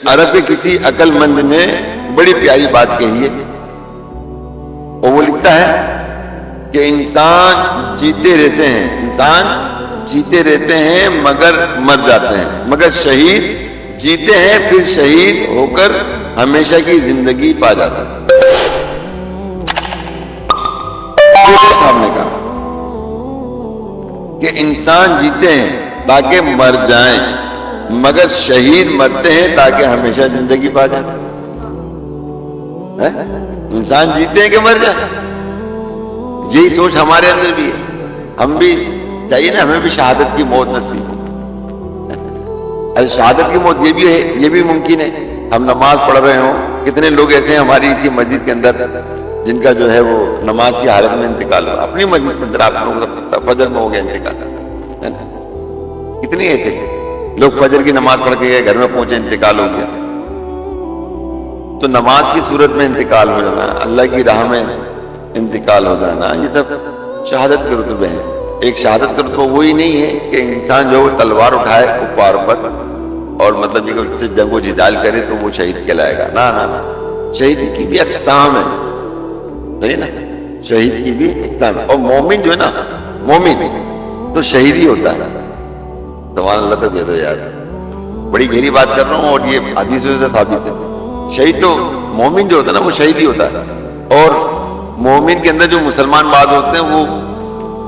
عرب کے کسی عقل مند نے بڑی پیاری بات کہی ہے، اور وہ لکھتا ہے کہ انسان جیتے رہتے ہیں مگر مر جاتے ہیں، مگر شہید جیتے ہیں پھر شہید ہو کر ہمیشہ کی زندگی پا جاتے ہیں۔ صاحب نے کہا کہ انسان جیتے ہیں تاکہ مر جائیں، مگر شہید مرتے ہیں تاکہ ہمیشہ زندگی پا جائیں۔ انسان جیتے ہیں کہ مر جائیں، یہی سوچ ہمارے اندر بھی ہے۔ ہم بھی چاہیے نا، ہمیں بھی شہادت کی موت نصیب ہو۔ شہادت کی موت یہ بھی ممکن ہے، ہم نماز پڑھ رہے ہوں۔ کتنے لوگ ایسے ہیں ہماری اسی مسجد کے اندر جن کا جو ہے وہ نماز کی حالت میں انتقال ہوا، اپنی مسجد کے اندر آپ لوگوں کا فجر میں ہو گیا انتقال، ہے نا؟ کتنے ایسے لوگ فجر کی نماز پڑھ کے گئے، گھر میں پہنچے انتقال ہو گیا۔ تو نماز کی صورت میں انتقال ہو جانا، اللہ کی راہ میں انتقال ہو جانا، یہ سب شہادت کے رتبے ہیں۔ ایک شہادت کا رتبہ وہی نہیں ہے کہ انسان جو تلوار اٹھائے کفار پر اور مطلب یہ اس سے جنگ و جدال کرے تو وہ شہید کہلائے گا، نہ شہید کی بھی اقسام ہے، صحیح نا؟ شہید کی بھی اقسام ہے، اور مومن جو ہے نا، مومن تو شہید ہی ہوتا ہے۔ سبحان اللہ، تو کہہ دو یار، بڑی گہری بات کر رہا ہوں اور یہ حدیثوں سے ثابت ہے۔ شہید تو مومن جو ہوتا ہے نا وہ شہید ہی ہوتا ہے، اور مومن کے اندر جو مسلمان بعض ہوتے ہیں وہ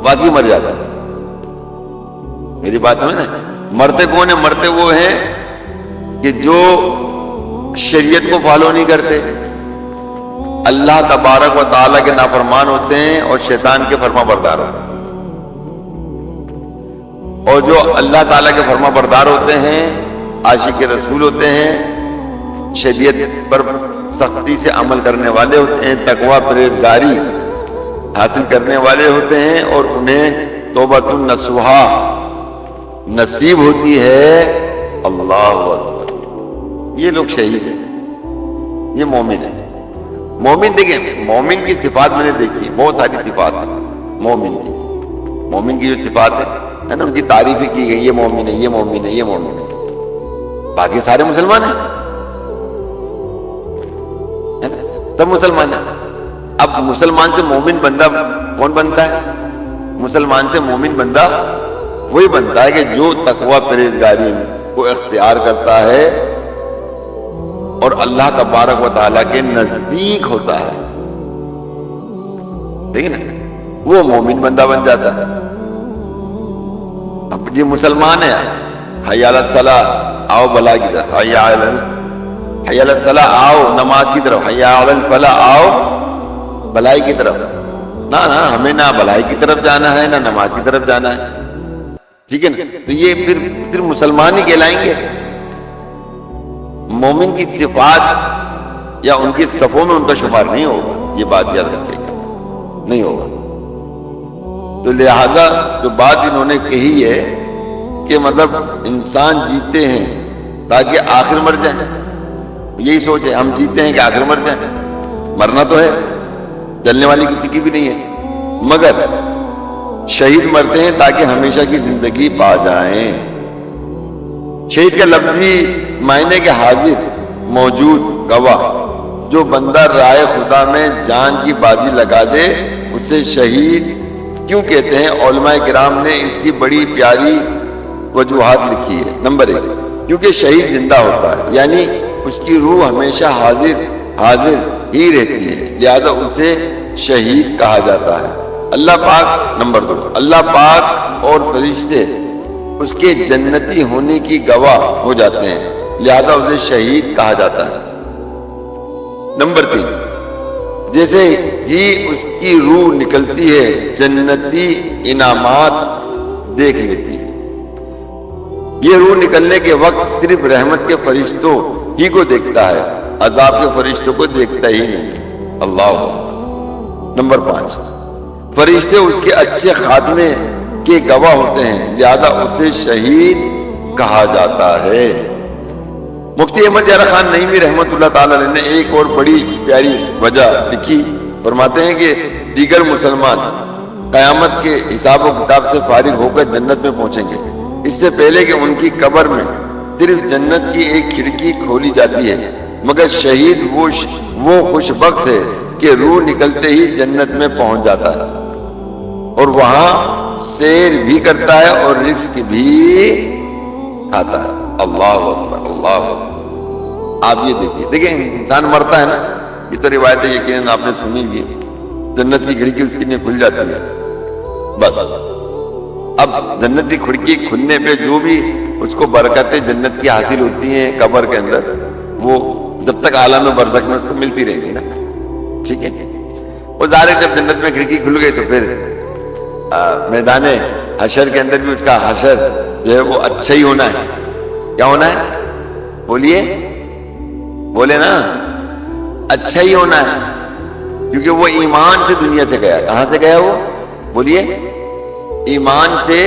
واقعی مر جاتا ہے۔ میری بات سمجھ نا؟ مرتے کون ہیں؟ مرتے وہ ہیں کہ جو شریعت کو فالو نہیں کرتے، اللہ تبارک و تعالیٰ کے نافرمان ہوتے ہیں اور شیطان کے فرما بردار ہوتے ہیں، اور جو اللہ تعالیٰ کے فرما بردار ہوتے ہیں، عاشق رسول ہوتے ہیں، شریعت پر سختی سے عمل کرنے والے ہوتے ہیں، تقوی پرہیزگاری حاصل کرنے والے ہوتے ہیں، اور انہیں توبۃ النصوحہ نصیب ہوتی ہے۔ اللہ اکبر، یہ لوگ شہید ہیں، یہ مومن ہیں۔ مومن دیکھیں، مومن کی صفات میں نے دیکھی، بہت ساری صفات ہیں مومن کی جو صفات ہے نا، ان کی تعریفیں کی گئی، یہ مومن ہے، یہ مومن ہے، یہ مومن ہے۔ باقی سارے مسلمان ہیں، سب مسلمان ہیں۔ اب مسلمان سے مومن بندہ کون بنتا ہے؟ مسلمان سے مومن بندہ وہی بنتا ہے کہ جو تقوی پرہیزگاری کو اختیار کرتا ہے اور اللہ تبارک و تعالیٰ کے نزدیک ہوتا ہے، ٹھیک ہے نا؟ وہ مومن بندہ بن جاتا ہے۔ اب یہ مسلمان ہے، حی علی الصلاۃ، آؤ بلا کی طرف، حی علی الصلاۃ، آؤ نماز کی طرف، حی علی الفلاح، آؤ بھلائی کی طرف۔ نہ ہمیں نہ بھلائی کی طرف جانا ہے، نہ نماز کی طرف جانا ہے، ٹھیک ہے نا؟ تو یہ پھر مسلمان ہی کہلائیں گے۔ مومن کی صفات یا ان کی صفوں میں ان کا شمار نہیں ہوگا، یہ بات یاد رکھیے گا، نہیں ہوگا۔ تو لہذا جو بات انہوں نے کہی ہے کہ مطلب انسان جیتے ہیں تاکہ آخر مر جائیں، یہی سوچ ہے، ہم جیتے ہیں کہ آخر مر جائیں۔ مرنا تو ہے، جلنے والی کسی کی بھی نہیں ہے، مگر شہید مرتے ہیں تاکہ ہمیشہ کی زندگی پا جائیں۔ شہید کا لفظی معنی کے حاضر موجود گواہ، جو بندہ رائے خدا میں جان کی بازی لگا دے اسے شہید کیوں کہتے ہیں؟ علماء کرام نے اس کی بڑی پیاری وجوہات لکھی ہے۔ نمبر 1، کیونکہ شہید زندہ ہوتا ہے، یعنی اس کی روح ہمیشہ حاضر ہی رہتی ہے، لہذا اسے شہید کہا جاتا ہے۔ اللہ پاک، نمبر 2، اللہ پاک اور فرشتے اس کے جنتی ہونے کی گواہ ہو جاتے ہیں، لہذا اسے شہید کہا جاتا ہے۔ نمبر 3، جیسے ہی اس کی روح نکلتی ہے جنتی انعامات دیکھ لیتی ہے۔ یہ روح نکلنے کے وقت صرف رحمت کے فرشتوں ہی کو دیکھتا ہے، عذاب کے فرشتوں کو دیکھتا ہی نہیں۔ اللہ۔ نمبر 5، فرشتے اس کے اچھے خاتمے کے گواہ ہوتے ہیں، لہذا اسے شہید کہا جاتا ہے۔ مفتی احمد یار خان نعیمی رحمۃ اللہ تعالی علیہ نے ایک اور بڑی پیاری وجہ لکھی، فرماتے ہیں کہ دیگر مسلمان قیامت کے حساب و کتاب سے فارغ ہو کر جنت میں پہنچیں گے، اس سے پہلے کہ ان کی قبر میں صرف جنت کی ایک کھڑکی کھولی جاتی ہے، مگر شہید وہ خوش بخت ہے کہ روح نکلتے ہی جنت میں پہنچ جاتا ہے اور وہاں سیر بھی کرتا ہے اور رزق بھی کھاتا ہے۔ اللہ اکبر، اللہ اکبر۔ آپ یہ دیکھیں انسان مرتا ہے نا، یہ تو روایت ہے یقیناً آپ نے سنی بھی، جنت کی کھڑکی اس کے لیے کھل جاتی ہے بس۔ اب جنت کی کھڑکی کھلنے پہ جو بھی اس کو برکتیں جنت کی حاصل ہوتی ہیں قبر کے اندر، وہ جب تک عالم برزخ میں اس کو ملتی رہیں گی نا، ٹھیک ہے۔ وہ ظاہر ہے جب جنت میں کھڑکی کھل گئی تو پھر میدان حشر کے اندر بھی اس کا حشر جو ہے وہ اچھا ہی ہونا ہے۔ کیا ہونا ہے؟ بولیے، بولے نا، اچھا ہی ہونا ہے، کیونکہ وہ ایمان سے دنیا سے گیا۔ کہاں سے گیا وہ؟ بولیے، ایمان سے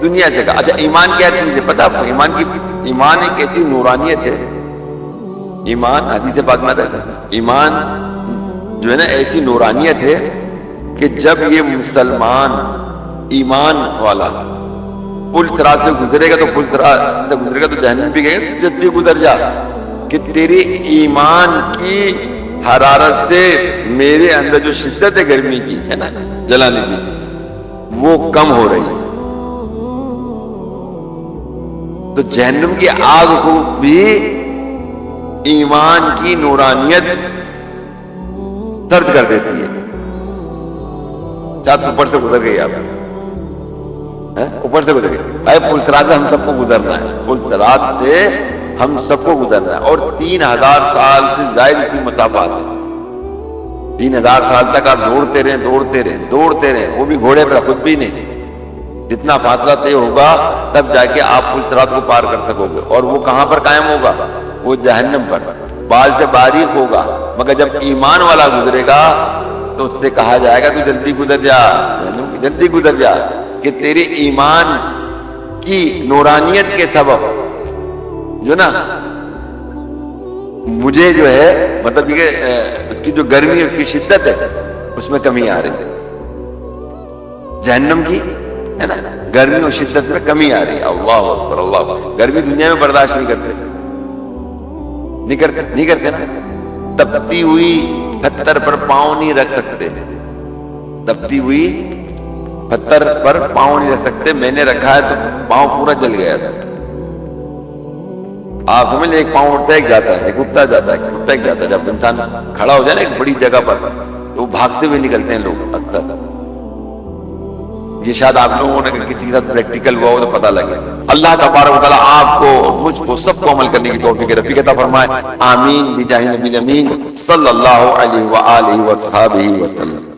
دنیا سے گیا۔ اچھا ایمان کیا چیز ہے پتا آپ کو؟ ایمان ایک ایسی نورانیت ہے، ایمان حدیث پاک میں آتا ہے، ایمان جو ہے نا ایسی نورانیت ہے کہ جب یہ مسلمان ایمان والا پل صراط سے گزرے گا تو پل صراط سے گزرے گا تو جہنم بھی گئے، جلدی گزر جا کہ تیری ایمان کی حرارت سے میرے اندر جو شدت ہے گرمی کی ہے نا، جلانے کی، وہ کم ہو رہی ہے۔ تو جہنم کی آگ کو بھی ایمان کی نورانیت سرد کر دیتی ہے۔ چاند اوپر سے گزر گئی، آپ اوپر سے گزر گئی بھائی، پل صراط سے ہم سب کو گزرنا ہے، پل صراط سے ہم سب کو گزرنا ہے، اور 3000 سال سے زائد اس کی مسافت ہے۔ 3000 سال تک آپ دوڑتے رہیں، وہ بھی گھوڑے پر، خود بھی نہیں۔ جتنا فاصلہ طے ہوگا تب جا کے آپ پل صراط کو پار کر سکو گے، اور وہ کہاں پر قائم ہوگا؟ وہ جہنم پر، بال سے باریک ہوگا، مگر جب ایمان والا گزرے گا تو اس سے کہا جائے گا تو جلدی گزر جا، جلدی گزر جا، کہ تیرے ایمان کی نورانیت کے سبب جو نا مجھے جو ہے مطلب کہ اس کی جو گرمی ہے، اس کی شدت ہے، اس میں کمی آ رہی ہے۔ جہنم کی ہے نا گرمی اور شدت میں کمی آ رہی ہے۔ اللہ اکبر، اللہ اکبر۔ گرمی دنیا میں برداشت نہیں کرتے نا، تپتی ہوئی پتھر پر پاؤں نہیں رکھ سکتے، تپتی ہوئی پتھر پر پاؤں نہیں رکھ سکتے، میں نے رکھا ہے تو پاؤں پورا جل گیا تھا۔ آپ سمجھ لیں، ایک پاؤں اٹھتا ہے، ایک جاتا ہے، ایک اٹھتا جاتا ہے، اٹھتا ایک جاتا ہے۔ جب انسان کھڑا ہو جائے نا ایک بڑی جگہ پر تو وہ بھاگتے ہوئے نکلتے ہیں لوگ اکثر۔ یہ شاید آپ لوگوں نے کسی کے ساتھ پریکٹیکل ہوا ہو تو پتہ لگے۔ اللہ تبارک و تعالیٰ آپ کو مجھ کو سب کو عمل کرنے کی توفیق رفیق عطا فرمائے، آمین بجاہ نبی الامین صلی اللہ علیہ وآلہ وصحبہ وسلم۔